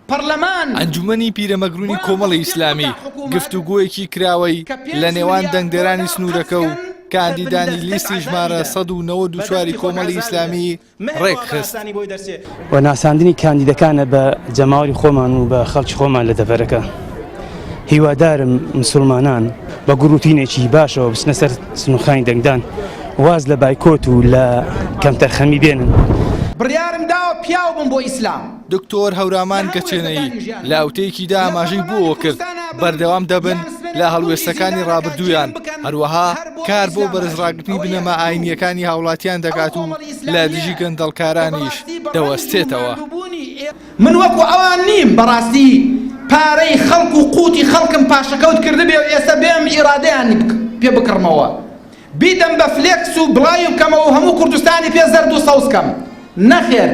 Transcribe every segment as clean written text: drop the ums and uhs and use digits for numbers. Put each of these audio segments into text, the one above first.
ئەنجومەنی پیرەمەگرونی کۆمەڵی ئیسلامی گفتوگۆیەکی کراوەی لە نێوان دەنگدەرانی سنوورەکە و کاندیدانی لیستی ژمارە 194 کۆمەڵی ئیسلامی ڕێکخست و ناساندنی کاندیدەکانە بە جەماوەری خۆمان و بە خەڵکی خۆمان لە دەڤەرەکە. هیوادارم مسلمانان بە گوروتینێکی باشەوە بچنە سەر سنووخانی دەنگدان واز لە بایکۆت و لە کەمتەرخەمی بێنن. بڕیارم داوە پیاو بم بۆ ئیسلام. دکتۆر هەورامان گەچێنەی لاوتەیەکیدا ئاماژەی بۆەوە کرد بەردەوام دەبن لە هەڵوێستەکانی ڕابردوویان، هەروەها کار بۆ بەرزڕاگرتنی بنەما ئاینیەکانی هاوڵاتیان دەکات و لە دژی گەندەڵکارانیش دەوەستێتەوە. من وەکو ئەوان نیم بەڕاستی پارەی خەڵک و قوتی خەڵکم پاشەکەوت کردبێ و ئێستا بێم ئیرادەیان پێ بکڕمەوە، بیدەم بە فلێکس و بڵاوی بکەمەوە و هەموو کوردستانی پێ زەرد و سەوزکەم. نەخێر،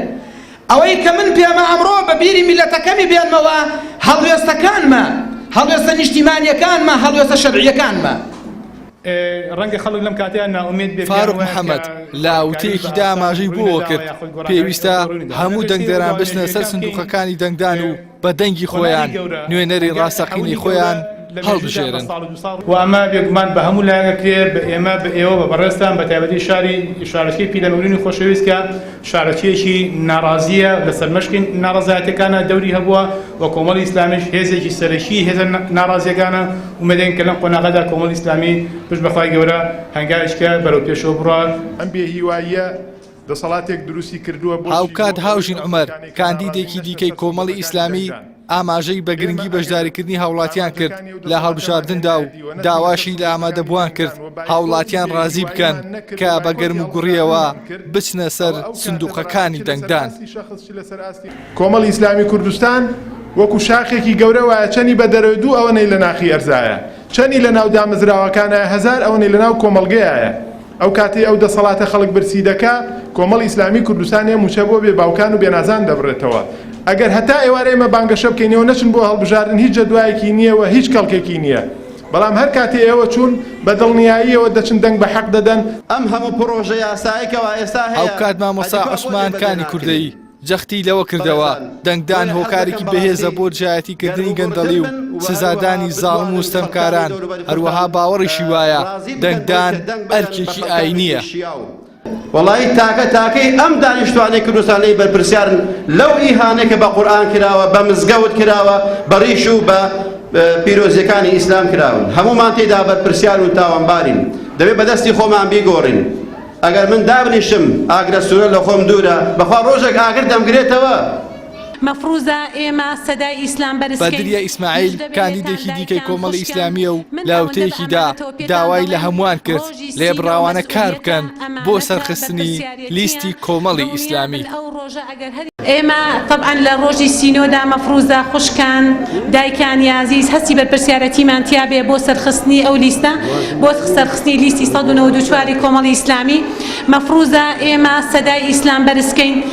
ئەوەی کە من پێمە ئەمڕۆ بە بیری میلەتەکەمی بێنمەوە هەڵوێستەکانمە، هەڵوێستە نیشتیمانیەکانمە، هەڵوێستە شەرعیەکانمە. ڕەنگە خەڵک لەم کاتیان ناومێد بێت. فاروق محەممەد لاوتەیەکیدا ئاماژەی بۆەوە کرد پێویستە هەموو دەنگدەران بچنە سەر سندوقەکانی دەنگدان و بە دەنگی خۆیان نوێنەری ڕاستەقینی خۆیان هەڵبژێرن. و ئەمە بێگومان بە هەموو لایەنە کرێ بە ئێمە بە ئێوە بە بەڕێستان بە تایبەتی شارەکەی پیرەمەگرونی خۆشەویست کە شارەکەیەکی ناڕازیە لەسەر مەشقی ناڕازایەتەکانە دەوری هەبووە و کۆمەڵی ئیسلامیش هێزێکی سەرەکی هێزە ناڕازیەکانە ومێدەین کە لەم قۆناغەدا کۆمەڵی ئیسلامی پشت بەخوای گەورە هەنگاویشکە بەرەو پێشەوە بڕات. ئەم بێهیواییە دەسەڵاتێک دروستی کردووە بۆ هاوکات هاوژین عومەر کاندیدێکی دیکەی کۆمەڵی ئیسلامی ئاماژەی بە گرنگی بەشداریکردنی هاوڵاتیان کرد لە هەڵبژاردندا و داواشی لە ئامادەبووان کرد هاوڵاتیان ڕازی بکەن کە بە گەرم و گوڕیەوە بچنە سەر سندوقەکانی دەنگدان. کۆمەڵی ئیسلامی کوردستان وەکو شاخێکی گەورە وایە چەنی بە دەرەوە دوو ئەوەنەی لە ناخی ئەرزایە، چەنی لە ناو دامەزراوەکانە هەزار ئەوەنەی لە ناو کۆمەڵگەیە. ئەو کاتی ئەو دەسەڵاتە خەڵک برسی دەکا کۆمەڵی ئیسلامی کوردستانی موچە بۆ بێ باوکان و بێنازان دەبڕێتەوە. ئەگەر هەتا ئێوارە ئێمە بانگەشە بکەینەوە نەچن بۆ هەڵبژاردن هیچ جەدوایەکی نییە و هیچ کەڵکێکی نییە، بەڵام هەر کاتی ئێوە چوون بە دڵنیاییەوە دەچن دەنگ بە حەق دەدەن. ئەم هەموو پرۆژە یاساییەکەوە ئێستا هەیە. ئەو کات مامۆستا عوسمانکانی کوردەیی جەختی لەوە کردەوە دەنگدان هۆکارێکی بەهێزە بۆ جایەتیکردنی گەندەڵی و سزادانی زاڵم و ستەمکاران، هەروەها باوەڕیشی وایە دەنگدان ئەرکێکی ئاینییە. وڵی تاکەی ئەم دانیشتوانەی کوردستانی بەرپرسیارن لەو ئیهانەیە کە بە قورئان کراوە، بە مزگەوت کراوە، بە ڕیش و بە پیرۆزیەکانی ئیسلام کراون. هەمومان تێدا بەرپرسیار و تاوانبارین، دەبێت بەدەستی خۆمان بیگۆڕین. ئەگەر من دابنیشم ئاگرە سوورە لە خۆم دوورە بەخوا ڕۆژێک ئاگر دەمگرێتەوە. مەفروزە ئێمە سەدای ئیسلام بەرزکەین. بەدریە ئیسماعیل کاندیدێکی دیکەی کۆمەڵی ئیسلامیە و لاوتەیەکیدا داوای لە هەمووان کرد لێبڕاوانە کار بکەن بۆ سەرخستنی لیستی کۆمەڵی ئیسلامی. ئێمە طبعاً لە ڕۆژی سینۆدا مەفروزە خوشکان دایکانی عزیز هەستی بەرپرسیارەتیمان تیا بێ بۆ سەرخستنی ئەو لیستە، بۆ سەرخستنی لیستی 194 کۆمەڵی ئیسلامی. مەفروزە ئێمە سەدای ئیسلام بەرزکەین.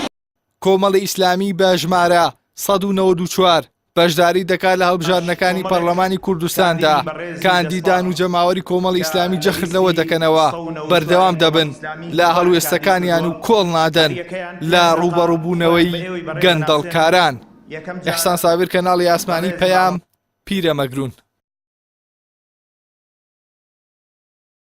کۆمەڵی ئیسلامی بە ژمارە 194 بەشداری دەکات لە هەڵبژاردنەکانی پەرلەمانی کوردستاندا. کاندیدان و جەماوەری کۆمەڵی ئیسلامی جەخت لەوە دەکەنەوە بەردەوام دەبن لە هەڵوێستەکانیان و کۆڵ نادەن لە ڕوبەڕووبوونەوەی گەندەڵکاران. ئەحسان ساویر کەناڵی ئاسمانی پەیام پیرەمەگرون.